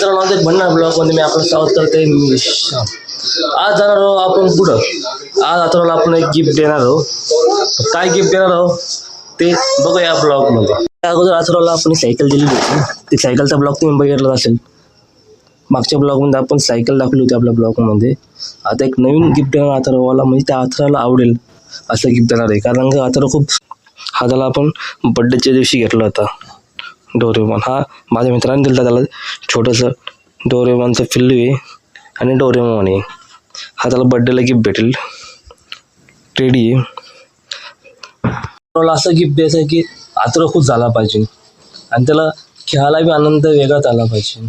मित्रांनो, ते भन्नाट ब्लॉगमध्ये मी आपलं स्वागत करते. मी श्याम. आज जाणार आहोत आपण पुढं. आज अथर्वला आपण एक गिफ्ट देणार आहोत. काय गिफ्ट देणार आहोत ते बघूया या ब्लॉगमध्ये. त्या अगोदर अथर्वला आपण सायकल दिली होती. ती सायकलचा ब्लॉग तुम्ही बघितला असेल. मागच्या ब्लॉगमध्ये आपण सायकल दाखवली होती आपल्या ब्लॉगमध्ये. आता एक नवीन गिफ्ट देणार अथर्वला, म्हणजे त्या अथर्वला आवडेल असं गिफ्ट देणार आहे. कारण का अथर्व खूप हा त्याला आपण बड्डेच्या दिवशी घेतला होता डोरेमॉन. हा माझ्या मित्राने दिला त्याला छोटंसं डोरेमॉनचं पिल्लू आहे आणि डोरेमॉन आहे. हा त्याला बड्डेला गिफ्ट भेटेल. टेडी आहे. असं गिफ्ट द्यायचं आहे की अथर्व खूप झाला पाहिजे आणि त्याला खेळायला बी आनंद वेगळाच आला पाहिजे.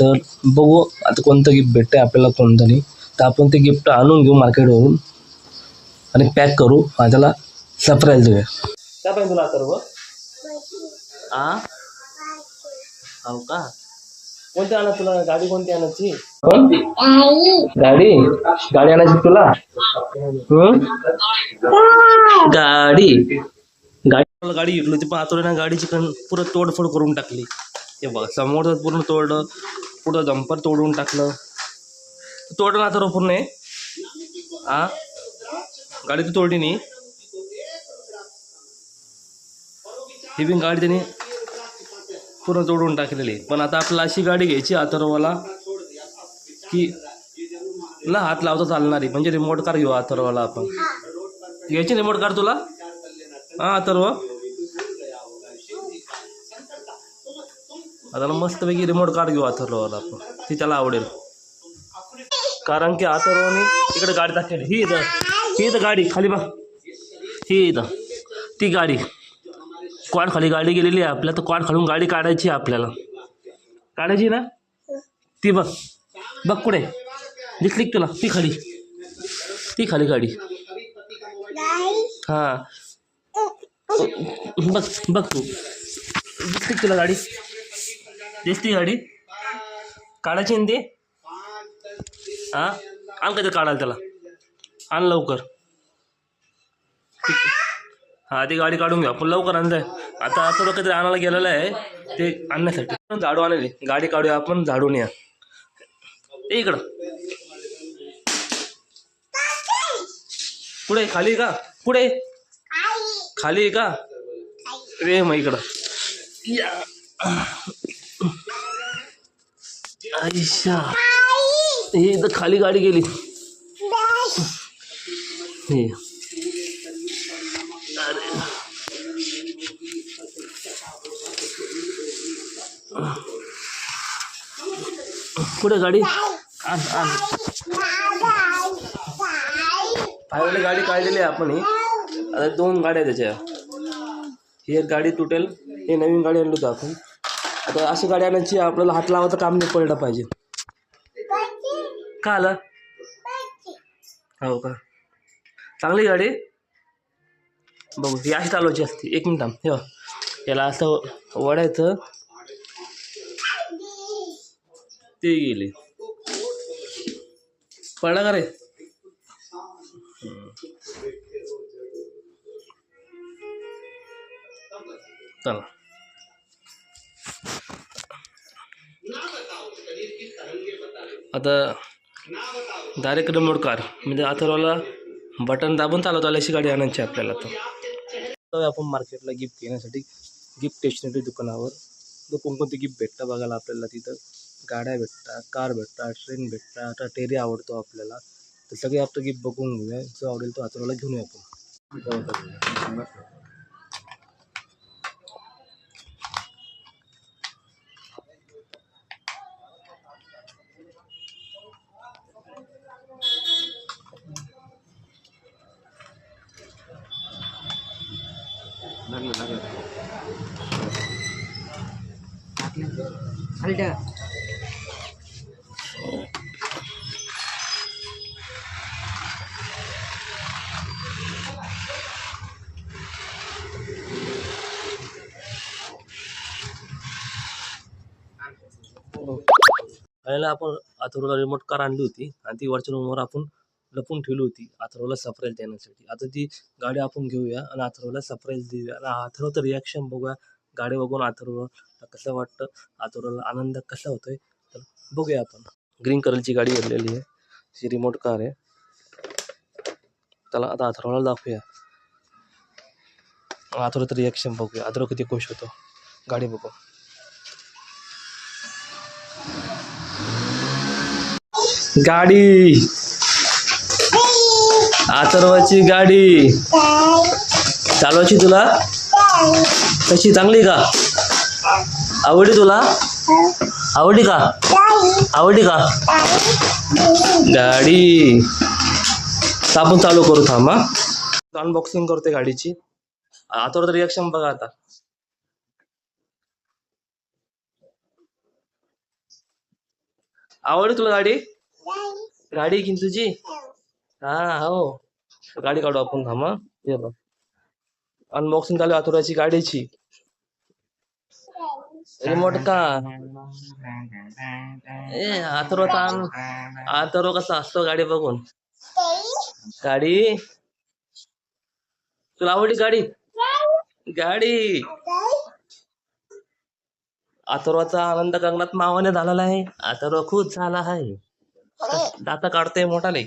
तर बघू आता कोणतं गिफ्ट भेटतं आहे आपल्याला, कोणतं नाही. तर आपण ते गिफ्ट आणून घेऊ मार्केटवरून आणि पॅक करू आणि त्याला सरप्राईज देऊया. काय पाहिजे तुला अथर्व? हो का? कोणती आणत तुला? गाडी कोणती आणायची? गाडी गाडी आणायची तुला? गाडी गाडी गाडी घेतली होती, पण आता गाडीची पुरं तोडफोड करून टाकली. हे बघ, समोरच पूर्ण तोडलं, पुढं जंपर तोडून टाकलं. तोडलं आता पूर्ण आहे. हा, गाडी तर तोडली नाही. ही बिन गाडी त्याने पूर्ण तोडून टाकलेली. पण आता आपल्याला अशी गाडी घ्यायची अथर्वला की ना हात लावता चालणारी, म्हणजे रिमोट कार घेऊ अथर्वला आपण. घ्यायची रिमोट कार तुला? हा अथर्व, आता मस्तपैकी रिमोट कार घेऊ अथर्वला आपण. ती त्याला आवडेल. कारण की अथर्वने इकडे गाडी टाकली. ही इथं गाडी खाली बघ. ही इथं ती गाडी क्वाड खाली गाडी गेलेली आहे आपल्या. तर क्वाड खालून गाडी काढायची आहे आपल्याला. काढायची ना? ती बघ बघ कुठे दिसली तुला? ती खाली गाडी. हां बघ बघ तू, दिसली तुला गाडी? दिसती गाडी? काढायची ना ती? हां, आण कधी काढायला त्याला, आण लवकर. हा, ती गाडी काढून घ्या आपण लवकर. आणलंय आता असं काहीतरी आणायला गेलेलं आहे ते आणण्यासाठी. झाडू आणले, गाडी काढूया आपण, झाडून या. इकडं पुढे खाली का? पुढे खाली का रे? मग इकडं आयशा, हे इथं खाली गाडी गेली. हे पुढे गाडी आण. फायनली गाडी काढलेली आहे आपण. ही आता 2 गाड्या त्याच्या. ही एक गाडी तुटेल, हे नवीन गाडी आणली होती आपण. आता अशी गाडी आणायची आपल्याला, हात लावायचं काम नाही पडलं पाहिजे. का आलं? हो का? चांगली गाडी बघू. ही अशी चालवायची असते. 1 मिनिट हे याला असं वडायचं, ते गेले. पडला का रे? चला आता डायरेक्ट रिमोट कार, म्हणजे अथर्वला बटन दाबून चालवता आली अशी गाडी आणायची आपल्याला. तर आपण मार्केटला गिफ्ट घेण्यासाठी गिफ्ट स्टेशनरी दुकानावर तर कोणकोणते गिफ्ट भेटतं बघायला आपल्याला. तिथं गाड्या भेटतात, कार भेटतात, ट्रेन भेटतात. आता टेरी आवडतो आपल्याला, तर सगळे आपलं गिफ्ट बघून घेऊया. जो आवडेल तो अथर्वला घेऊन येऊ आपण. पहिला आपण अथर्वला रिमोट कार आणली होती आणि ती वरच्या रूमवर आपण लपून ठेवली होती अथर्वला सरप्राईज देण्यासाठी. आता ती गाडी आपण घेऊया आणि अथर्वला सरप्राईज देऊया आणि अथर्वचं रिॲक्शन बघूया. गाडी बघून अथर्वला कसं वाटतं, अथर्वला आनंद कसा होतोय बघूया आपण. ग्रीन कलरची गाडी घेतलेली आहे, ती रिमोट कार आहे. त्याला आता अथर्वला दाखवूया. अथर्व तर रिॲक्शन बघूया. अथर्व किती खुश होतो गाडी बघू. गाडी, अथर्वची गाडी चालवायची तुला कशी, चांगली का? आवडली तुला? आवडली का? आवडली का गाडी? आपण चालू करू, थांबा. अनबॉक्सिंग करते गाडीची. आता तर रिॲक्शन बघा आता. आवडली तुला गाडी? गाडी की तुझी? हा हो, गाडी काढू आपण, थांबा. हे बघ, अनबॉक्सिंग चालू आतुराची गाडीची. रिमोट का ए अथर्वचा अथर्व कसा असतो गाडी बघून. गाडी तुला आवडली गाडी? गाडी. अथर्वचा आनंद गगनात मावाने झालेला आहे. अथर्व खुश झाला आहे. दाता काढतोय मोठाले.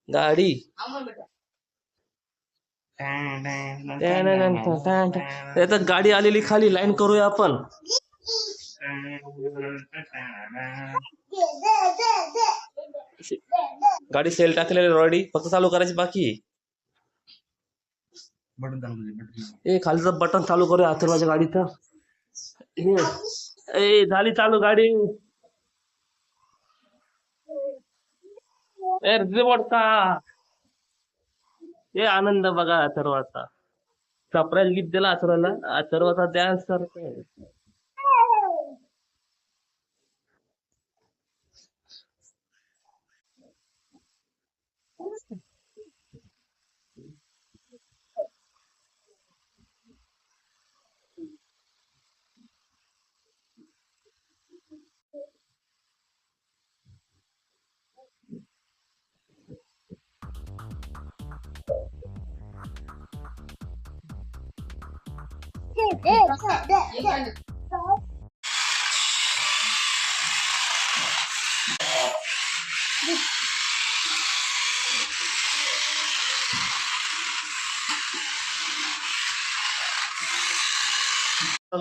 गाडी त्यात गाडी आलेली खाली, लाईन करूया आपण. गाडी सेल टाकलेली ऑलरेडी, फक्त चालू करायची बाकी. ए खालीचं बटन चालू करूया अथर्वाच्या गाडीचं. ए झाली चालू गाडी. ए रिमोट का? ए आनंद बघा अथर्वाचा. सरप्राईज गिफ्ट दिला अथर्वला. अथर्वाचा डान्स करतोय.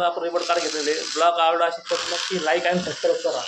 आपण रिमोट कार घेतलेले. ब्लॉग आवडला असेल तर नक्की लाईक आणि सबस्क्राईब करा.